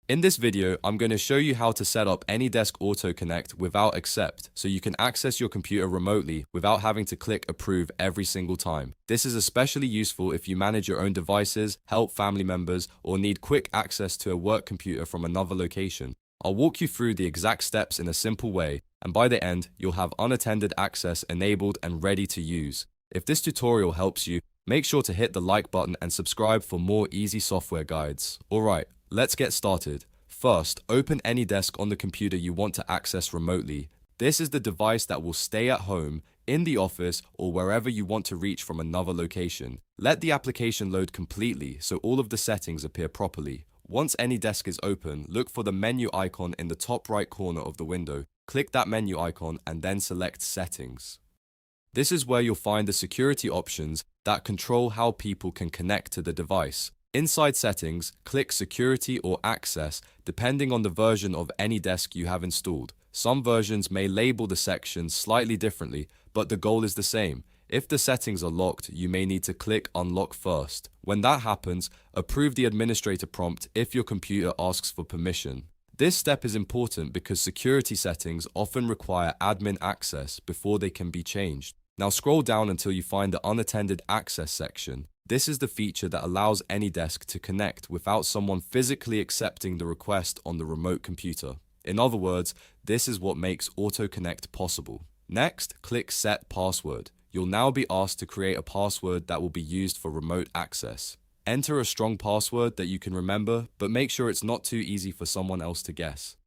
In this video, I'm going to show you how to set up AnyDesk Auto Connect without accept, so you can access your computer remotely without having to click approve every single time. This is especially useful if you manage your own devices, help family members, or need quick access to a work computer from another location. I'll walk you through the exact steps in a simple way, and by the end, you'll have unattended access enabled and ready to use. If this tutorial helps you, make sure to hit the like button and subscribe for more easy software guides. Alright, let's get started. First, open AnyDesk on the computer you want to access remotely. This is the device that will stay at home, in the office, or wherever you want to reach from another location. Let the application load completely so all of the settings appear properly. Once AnyDesk is open, look for the menu icon in the top right corner of the window. Click that menu icon and then select Settings. This is where you'll find the security options that control how people can connect to the device. Inside Settings, click Security or Access depending on the version of AnyDesk you have installed. Some versions may label the sections slightly differently, but the goal is the same. If the settings are locked, you may need to click Unlock first. When that happens, approve the administrator prompt if your computer asks for permission. This step is important because security settings often require admin access before they can be changed. Now scroll down until you find the Unattended Access section. This is the feature that allows AnyDesk to connect without someone physically accepting the request on the remote computer. In other words, this is what makes Auto Connect possible. Next, click Set Password. You'll now be asked to create a password that will be used for remote access. Enter a strong password that you can remember, but make sure it's not too easy for someone else to guess.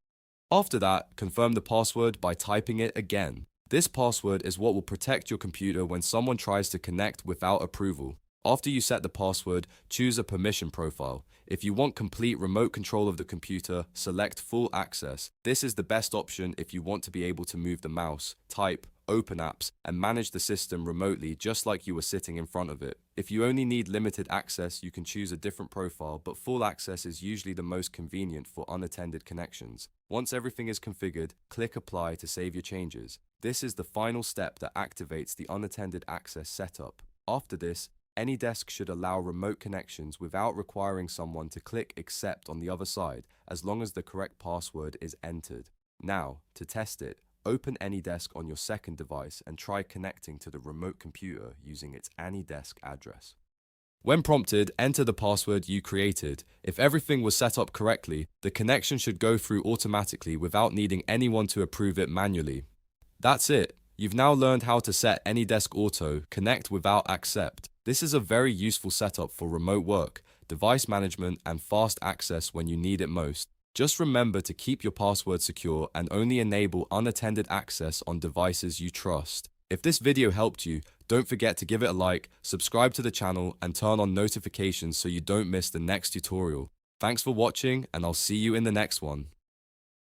After that, confirm the password by typing it again. This password is what will protect your computer when someone tries to connect without approval. After you set the password, choose a permission profile. If you want complete remote control of the computer, select Full Access. This is the best option if you want to be able to move the mouse, type, open apps, and manage the system remotely just like you were sitting in front of it. If you only need limited access, you can choose a different profile, but full access is usually the most convenient for unattended connections. Once everything is configured, click Apply to save your changes. This is the final step that activates the unattended access setup. After this, AnyDesk should allow remote connections without requiring someone to click Accept on the other side, as long as the correct password is entered. Now, to test it, open AnyDesk on your second device and try connecting to the remote computer using its AnyDesk address. When prompted, enter the password you created. If everything was set up correctly, the connection should go through automatically without needing anyone to approve it manually. That's it. You've now learned how to set AnyDesk Auto Connect without accept. This is a very useful setup for remote work, device management, and fast access when you need it most. Just remember to keep your password secure and only enable unattended access on devices you trust. If this video helped you, don't forget to give it a like, subscribe to the channel, and turn on notifications so you don't miss the next tutorial. Thanks for watching, and I'll see you in the next one.